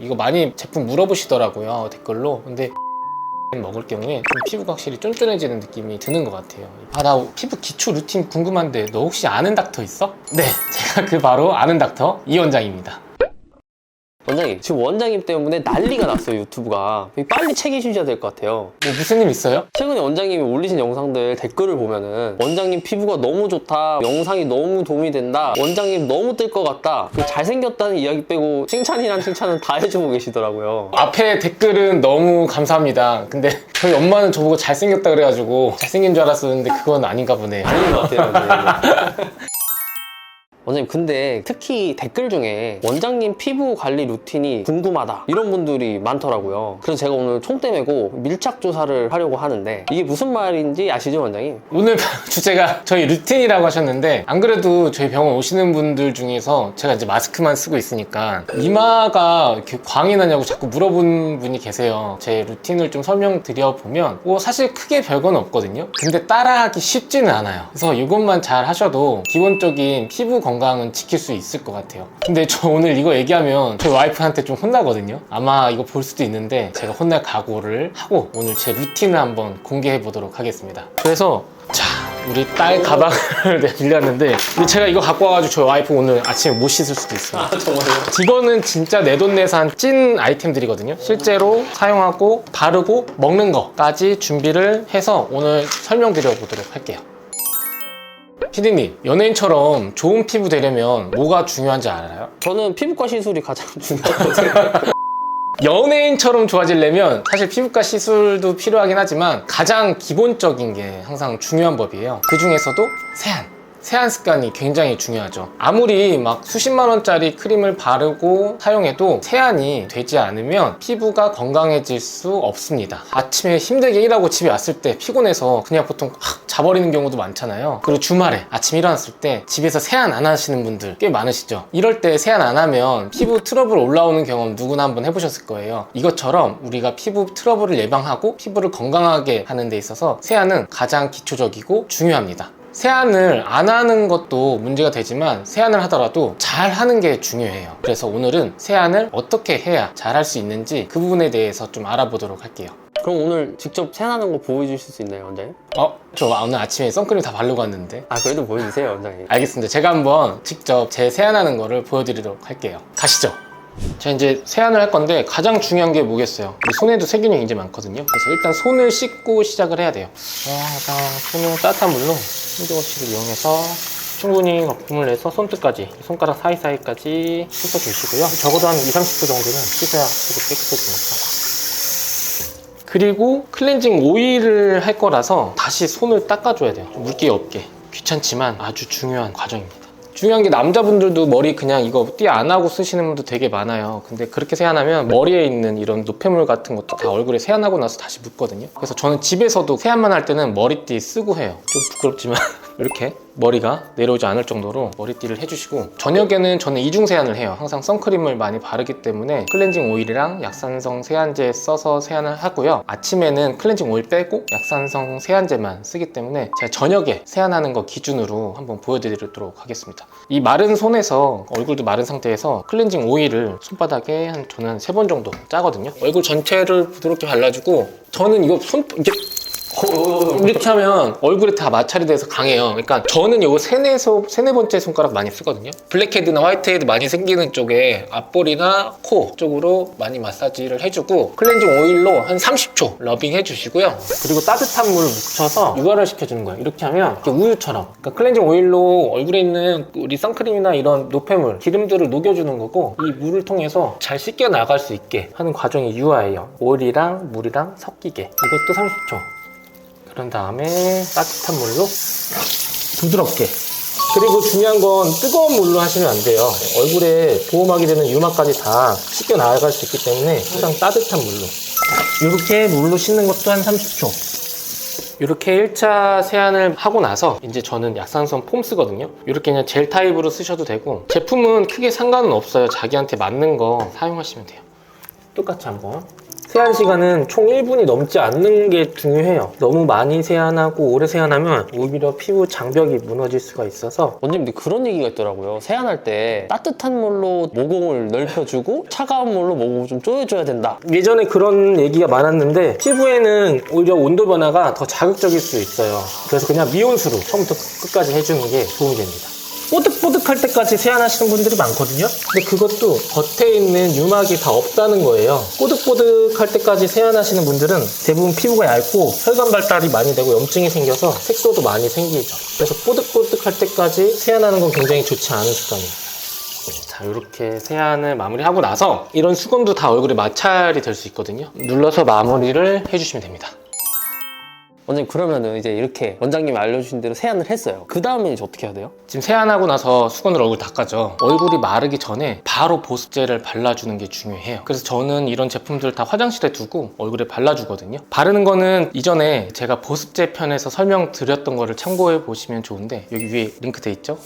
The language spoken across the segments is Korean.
이거 많이 제품 물어보시더라고요, 댓글로. 근데 먹을 경우에 좀 피부가 확실히 쫀쫀해지는 느낌이 드는 것 같아요. 나 피부 기초 루틴 궁금한데 너 혹시 아는 닥터 있어? 네, 제가 그 바로 아는 닥터 이 원장입니다. 원장님, 지금 원장님 때문에 난리가 났어요, 유튜브가. 빨리 책임지셔야 될 것 같아요. 뭐 무슨 일 있어요? 최근에 원장님이 올리신 영상들 댓글을 보면은 원장님 피부가 너무 좋다, 영상이 너무 도움이 된다, 원장님 너무 뜰 것 같다, 잘생겼다는 이야기 빼고 칭찬이란 칭찬은 다 해주고 계시더라고요. 앞에 댓글은 너무 감사합니다. 근데 저희 엄마는 저보고 잘생겼다 그래가지고 잘생긴 줄 알았었는데 그건 아닌가 보네요. 아닌 것 같아요, 원장님. 원장님, 근데 특히 댓글 중에 원장님 피부 관리 루틴이 궁금하다 이런 분들이 많더라고요. 그래서 제가 오늘 총대 메고 밀착 조사를 하려고 하는데 이게 무슨 말인지 아시죠, 원장님? 오늘 주제가 저희 루틴이라고 하셨는데, 안 그래도 저희 병원 오시는 분들 중에서 제가 이제 마스크만 쓰고 있으니까 이마가 이렇게 광이 나냐고 자꾸 물어보는 분이 계세요. 제 루틴을 좀 설명드려 보면 뭐 사실 크게 별건 없거든요. 근데 따라하기 쉽지는 않아요. 그래서 이것만 잘 하셔도 기본적인 피부 건강은 지킬 수 있을 것 같아요. 근데 저 오늘 이거 얘기하면 저희 와이프한테 좀 혼나거든요. 아마 이거 볼 수도 있는데 제가 혼날 각오를 하고 오늘 제 루틴을 한번 공개해 보도록 하겠습니다. 그래서 자, 우리 딸 가방을 내가 빌렸는데 제가 이거 갖고 와가지고 저희 와이프 오늘 아침에 못 씻을 수도 있어요. 아, 정말요? 이거는 진짜 내돈내산 찐 아이템들이거든요. 실제로 사용하고 바르고 먹는 거까지 준비를 해서 오늘 설명드려 보도록 할게요. 피디님, 연예인처럼 좋은 피부 되려면 뭐가 중요한지 알아요? 저는 피부과 시술이 가장 중요하거든요. 연예인처럼 좋아지려면 사실 피부과 시술도 필요하긴 하지만 가장 기본적인 게 항상 중요한 법이에요. 그 중에서도 세안 습관이 굉장히 중요하죠. 아무리 막 수십만 원짜리 크림을 바르고 사용해도 세안이 되지 않으면 피부가 건강해질 수 없습니다. 아침에 힘들게 일하고 집에 왔을 때 피곤해서 그냥 보통 자버리는 경우도 많잖아요. 그리고 주말에 아침 일어났을 때 집에서 세안 안 하시는 분들 꽤 많으시죠. 이럴 때 세안 안 하면 피부 트러블 올라오는 경험 누구나 한번 해보셨을 거예요. 이것처럼 우리가 피부 트러블을 예방하고 피부를 건강하게 하는 데 있어서 세안은 가장 기초적이고 중요합니다. 세안을 안 하는 것도 문제가 되지만 세안을 하더라도 잘 하는 게 중요해요. 그래서 오늘은 세안을 어떻게 해야 잘 할 수 있는지 그 부분에 대해서 좀 알아보도록 할게요. 그럼 오늘 직접 세안하는 거 보여주실 수 있나요, 원장님? 저 오늘 아침에 선크림 다 바르고 왔는데. 아, 그래도 보여주세요, 원장님. 알겠습니다. 제가 한번 직접 제 세안하는 거를 보여드리도록 할게요. 가시죠. 자, 이제 세안을 할 건데 가장 중요한 게 뭐겠어요? 우리 손에도 세균이 굉장히 많거든요. 그래서 일단 손을 씻고 시작을 해야 돼요. 일단 손을 따뜻한 물로 손조거치를 이용해서 충분히 거품을 내서 손끝까지, 손가락 사이사이까지 씻어주시고요. 적어도 한 20-30초 정도는 씻어야 피부 깨끗해지니까. 그리고 클렌징 오일을 할 거라서 다시 손을 닦아줘야 돼요. 물기 없게. 귀찮지만 아주 중요한 과정입니다. 중요한 게 남자분들도 머리 그냥 이거 띠 안 하고 쓰시는 분도 되게 많아요. 근데 그렇게 세안하면 머리에 있는 이런 노폐물 같은 것도 다 얼굴에 세안하고 나서 다시 묻거든요. 그래서 저는 집에서도 세안만 할 때는 머리띠 쓰고 해요. 좀 부끄럽지만 이렇게 머리가 내려오지 않을 정도로 머리띠를 해주시고, 저녁에는 저는 이중 세안을 해요. 항상 선크림을 많이 바르기 때문에 클렌징 오일이랑 약산성 세안제 써서 세안을 하고요. 아침에는 클렌징 오일 빼고 약산성 세안제만 쓰기 때문에 제가 저녁에 세안하는 거 기준으로 한번 보여드리도록 하겠습니다. 이 마른 손에서, 얼굴도 마른 상태에서 클렌징 오일을 손바닥에 저는 3번 정도 짜거든요. 얼굴 전체를 부드럽게 발라주고, 저는 이거 이렇게 하면 얼굴에 다 마찰이 돼서 강해요. 그러니까 저는 이거 세네 번째 손가락 많이 쓰거든요. 블랙헤드나 화이트헤드 많이 생기는 쪽에 앞볼이나 코 쪽으로 많이 마사지를 해주고, 클렌징 오일로 한 30초 러빙 해주시고요. 그리고 따뜻한 물을 묻혀서 유화를 시켜주는 거예요. 이렇게 하면 이렇게 우유처럼, 그러니까 클렌징 오일로 얼굴에 있는 우리 선크림이나 이런 노폐물, 기름들을 녹여주는 거고, 이 물을 통해서 잘 씻겨 나갈 수 있게 하는 과정이 유화예요. 오일이랑 물이랑 섞이게. 이것도 30초. 그런 다음에 따뜻한 물로 부드럽게. 그리고 중요한 건 뜨거운 물로 하시면 안 돼요. 얼굴에 보호막이 되는 유막까지 다 씻겨 나갈 수 있기 때문에 항상 따뜻한 물로. 이렇게 물로 씻는 것도 한 30초. 이렇게 1차 세안을 하고 나서 이제 저는 약산성 폼 쓰거든요. 이렇게 그냥 젤 타입으로 쓰셔도 되고, 제품은 크게 상관은 없어요. 자기한테 맞는 거 사용하시면 돼요. 똑같이 한번 세안 시간은 총 1분이 넘지 않는 게 중요해요. 너무 많이 세안하고 오래 세안하면 오히려 피부 장벽이 무너질 수가 있어서. 원장님 근데 그런 얘기가 있더라고요. 세안할 때 따뜻한 물로 모공을 넓혀주고 차가운 물로 모공을 좀 조여줘야 된다. 예전에 그런 얘기가 많았는데 피부에는 오히려 온도 변화가 더 자극적일 수 있어요. 그래서 그냥 미온수로 처음부터 끝까지 해주는 게 도움이 됩니다. 뽀득뽀득할 때까지 세안하시는 분들이 많거든요. 근데 그것도 겉에 있는 유막이 다 없다는 거예요. 뽀득뽀득할 때까지 세안하시는 분들은 대부분 피부가 얇고 혈관 발달이 많이 되고 염증이 생겨서 색소도 많이 생기죠. 그래서 뽀득뽀득할 때까지 세안하는 건 굉장히 좋지 않은 습관이에요. 자, 이렇게 세안을 마무리하고 나서 이런 수건도 다 얼굴에 마찰이 될 수 있거든요. 눌러서 마무리를 해주시면 됩니다. 원장님 그러면은 이제 이렇게 원장님이 알려주신 대로 세안을 했어요. 그 다음에 이제 어떻게 해야 돼요? 지금 세안하고 나서 수건으로 얼굴 닦아죠. 얼굴이 마르기 전에 바로 보습제를 발라주는 게 중요해요. 그래서 저는 이런 제품들 다 화장실에 두고 얼굴에 발라주거든요. 바르는 거는 이전에 제가 보습제 편에서 설명드렸던 거를 참고해 보시면 좋은데 여기 위에 링크 돼 있죠?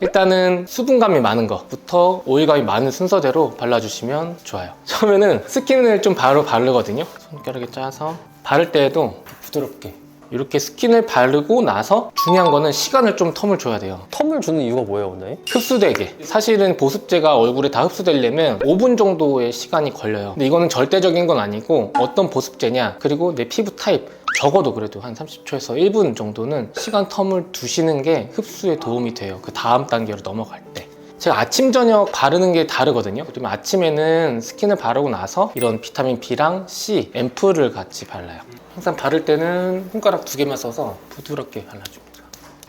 일단은 수분감이 많은 것부터 오일감이 많은 순서대로 발라주시면 좋아요. 처음에는 스킨을 좀 바로 바르거든요. 손가락에 짜서 바를 때에도 부드럽게 이렇게 스킨을 바르고 나서 중요한 거는 시간을 좀 텀을 줘야 돼요. 텀을 주는 이유가 뭐예요, 원장님? 흡수되게. 사실은 보습제가 얼굴에 다 흡수되려면 5분 정도의 시간이 걸려요. 근데 이거는 절대적인 건 아니고 어떤 보습제냐 그리고 내 피부 타입 적어도 그래도 한 30초에서 1분 정도는 시간 텀을 두시는 게 흡수에 도움이 돼요. 그 다음 단계로 넘어갈 때. 제가 아침 저녁 바르는 게 다르거든요. 그러면 아침에는 스킨을 바르고 나서 이런 비타민 B랑 C, 앰플을 같이 발라요. 항상 바를 때는 손가락 2개만 써서 부드럽게 발라줍니다.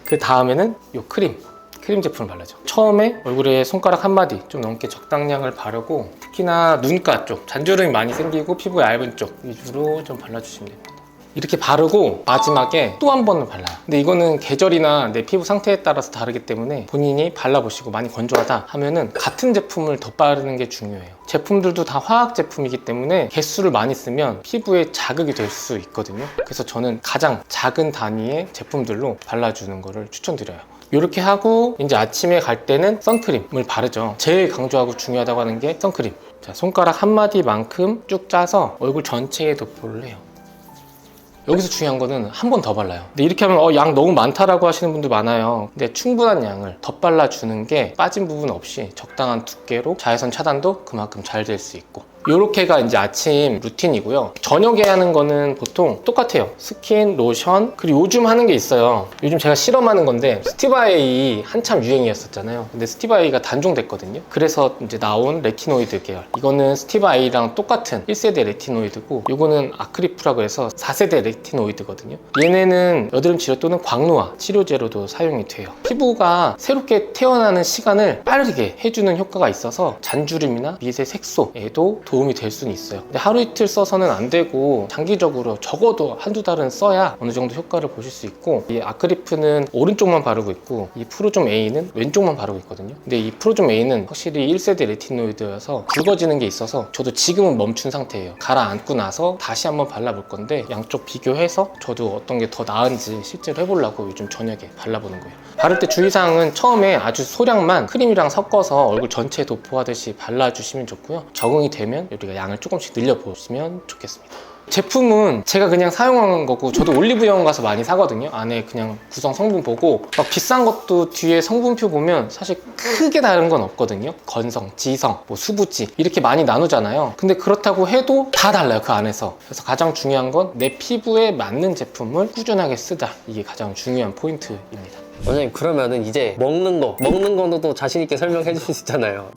그 다음에는 이 크림 제품을 발라줘. 처음에 얼굴에 손가락 1마디 좀 넘게 적당량을 바르고 특히나 눈가 쪽, 잔주름이 많이 생기고 피부가 얇은 쪽 위주로 좀 발라주시면 됩니다. 이렇게 바르고 마지막에 또 한 번을 발라요. 근데 이거는 계절이나 내 피부 상태에 따라서 다르기 때문에 본인이 발라보시고 많이 건조하다 하면은 같은 제품을 더 바르는 게 중요해요. 제품들도 다 화학 제품이기 때문에 개수를 많이 쓰면 피부에 자극이 될 수 있거든요. 그래서 저는 가장 작은 단위의 제품들로 발라주는 거를 추천드려요. 이렇게 하고 이제 아침에 갈 때는 선크림을 바르죠. 제일 강조하고 중요하다고 하는 게 선크림. 자, 손가락 1마디만큼 쭉 짜서 얼굴 전체에 도포를 해요. 여기서 중요한 거는 한 번 더 발라요. 근데 이렇게 하면 양 너무 많다라고 하시는 분들 많아요. 근데 충분한 양을 더 발라주는 게 빠진 부분 없이 적당한 두께로 자외선 차단도 그만큼 잘 될 수 있고, 요렇게가 이제 아침 루틴이고요. 저녁에 하는 거는 보통 똑같아요. 스킨, 로션, 그리고 요즘 하는 게 있어요. 요즘 제가 실험하는 건데 스티바에이 한참 유행이었었잖아요. 근데 스티바에이가 단종됐거든요. 그래서 이제 나온 레티노이드 계열. 이거는 스티바에이랑 똑같은 1세대 레티노이드고, 요거는 아크리프라고 해서 4세대 레티노이드거든요. 얘네는 여드름 치료 또는 광노화 치료제로도 사용이 돼요. 피부가 새롭게 태어나는 시간을 빠르게 해주는 효과가 있어서 잔주름이나 미세 색소에도 도움이 될 수는 있어요. 근데 하루 이틀 써서는 안 되고 장기적으로 적어도 한두 달은 써야 어느 정도 효과를 보실 수 있고, 이 아크리프는 오른쪽만 바르고 있고 이 프로좀 A는 왼쪽만 바르고 있거든요. 근데 이 프로좀 A는 확실히 1세대 레티노이드여서 굵어지는 게 있어서 저도 지금은 멈춘 상태예요. 가라앉고 나서 다시 한번 발라볼 건데 양쪽 비교해서 저도 어떤 게 더 나은지 실제로 해보려고 요즘 저녁에 발라보는 거예요. 바를 때 주의사항은 처음에 아주 소량만 크림이랑 섞어서 얼굴 전체에 도포하듯이 발라주시면 좋고요. 적응이 되면 우리가 양을 조금씩 늘려보시면 좋겠습니다. 제품은 제가 그냥 사용한 거고, 저도 올리브영 가서 많이 사거든요. 안에 그냥 구성 성분 보고, 막 비싼 것도 뒤에 성분표 보면 사실 크게 다른 건 없거든요. 건성, 지성, 뭐 수부지 이렇게 많이 나누잖아요. 근데 그렇다고 해도 다 달라요, 그 안에서. 그래서 가장 중요한 건 내 피부에 맞는 제품을 꾸준하게 쓰자. 이게 가장 중요한 포인트입니다. 원장님 그러면은 이제 먹는 거는 또 자신 있게 설명해 주실 수 있잖아요.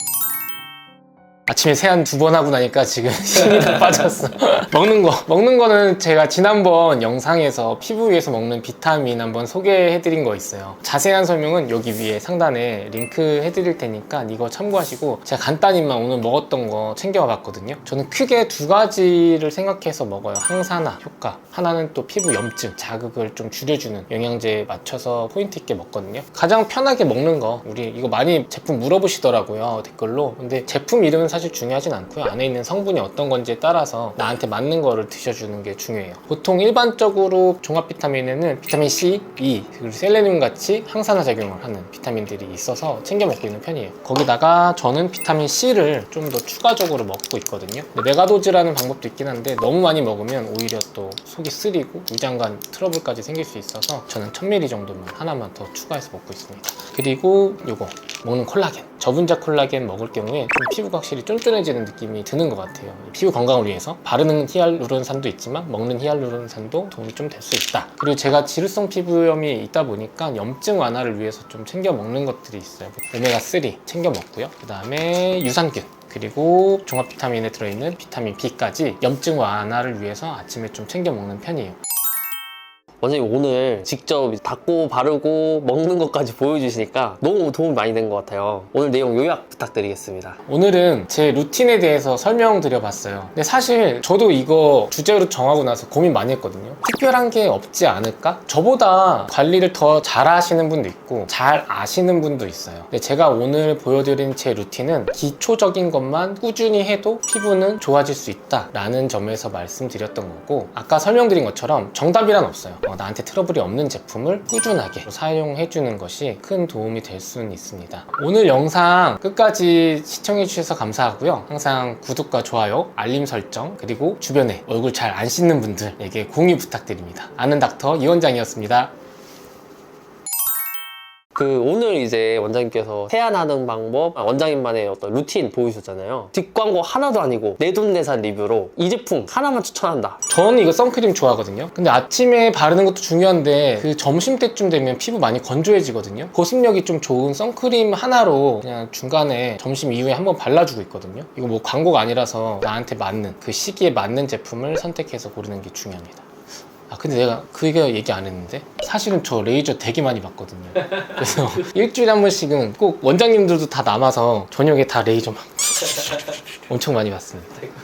아침에 세안 2번 하고 나니까 지금 힘이 다 빠졌어. 먹는 거는 제가 지난번 영상에서 피부 위해서 먹는 비타민 한번 소개해드린 거 있어요. 자세한 설명은 여기 위에 상단에 링크 해드릴 테니까 이거 참고하시고, 제가 간단히만 오늘 먹었던 거 챙겨와 봤거든요. 저는 크게 2가지를 생각해서 먹어요. 항산화 효과, 하나는 또 피부 염증 자극을 좀 줄여주는 영양제에 맞춰서 포인트 있게 먹거든요. 가장 편하게 먹는 거, 우리 이거 많이 제품 물어보시더라고요, 댓글로. 근데 제품 이름은 사실 사실 중요하진 않고요. 안에 있는 성분이 어떤 건지에 따라서 나한테 맞는 거를 드셔주는 게 중요해요. 보통 일반적으로 종합 비타민에는 비타민 C, E, 그리고 셀레늄 같이 항산화 작용을 하는 비타민들이 있어서 챙겨 먹고 있는 편이에요. 거기다가 저는 비타민 C를 좀 더 추가적으로 먹고 있거든요. 메가도즈라는 방법도 있긴 한데 너무 많이 먹으면 오히려 또 속이 쓰리고 위장관 트러블까지 생길 수 있어서 저는 1000ml 정도만 하나만 더 추가해서 먹고 있습니다. 그리고 요거 먹는 콜라겐, 저분자 콜라겐 먹을 경우에 좀 피부가 확실히 쫀쫀해지는 느낌이 드는 것 같아요. 피부 건강을 위해서 바르는 히알루론산도 있지만 먹는 히알루론산도 도움이 좀 될 수 있다. 그리고 제가 지루성 피부염이 있다 보니까 염증 완화를 위해서 좀 챙겨 먹는 것들이 있어요. 오메가3 챙겨 먹고요. 그 다음에 유산균, 그리고 종합 비타민에 들어있는 비타민 B까지 염증 완화를 위해서 아침에 좀 챙겨 먹는 편이에요. 원장님 오늘 직접 닦고 바르고 먹는 것까지 보여주시니까 너무 도움이 많이 된 것 같아요. 오늘 내용 요약 부탁드리겠습니다. 오늘은 제 루틴에 대해서 설명드려 봤어요. 근데 사실 저도 이거 주제로 정하고 나서 고민 많이 했거든요. 특별한 게 없지 않을까? 저보다 관리를 더 잘 하시는 분도 있고 잘 아시는 분도 있어요. 근데 제가 오늘 보여드린 제 루틴은 기초적인 것만 꾸준히 해도 피부는 좋아질 수 있다 라는 점에서 말씀드렸던 거고, 아까 설명드린 것처럼 정답이란 없어요. 나한테 트러블이 없는 제품을 꾸준하게 사용해 주는 것이 큰 도움이 될 수는 있습니다. 오늘 영상 끝까지 시청해 주셔서 감사하고요. 항상 구독과 좋아요, 알림 설정, 그리고 주변에 얼굴 잘 안 씻는 분들에게 공유 부탁드립니다. 아는 닥터 이원장이었습니다. 오늘 이제 원장님께서 세안하는 방법, 원장님만의 어떤 루틴 보여주셨잖아요. 뒷광고 하나도 아니고 내돈내산 리뷰로 이 제품 하나만 추천한다. 저는 이거 선크림 좋아하거든요. 근데 아침에 바르는 것도 중요한데 그 점심때쯤 되면 피부 많이 건조해지거든요. 보습력이 좀 좋은 선크림 하나로 그냥 중간에 점심 이후에 한번 발라주고 있거든요. 이거 뭐 광고가 아니라서 나한테 맞는 그 시기에 맞는 제품을 선택해서 고르는 게 중요합니다. 근데 내가 그게 얘기 안 했는데 사실은 저 레이저 되게 많이 받거든요. 그래서 일주일에 한 번씩은 꼭 원장님들도 다 남아서 저녁에 다 레이저 막 엄청 많이 받습니다.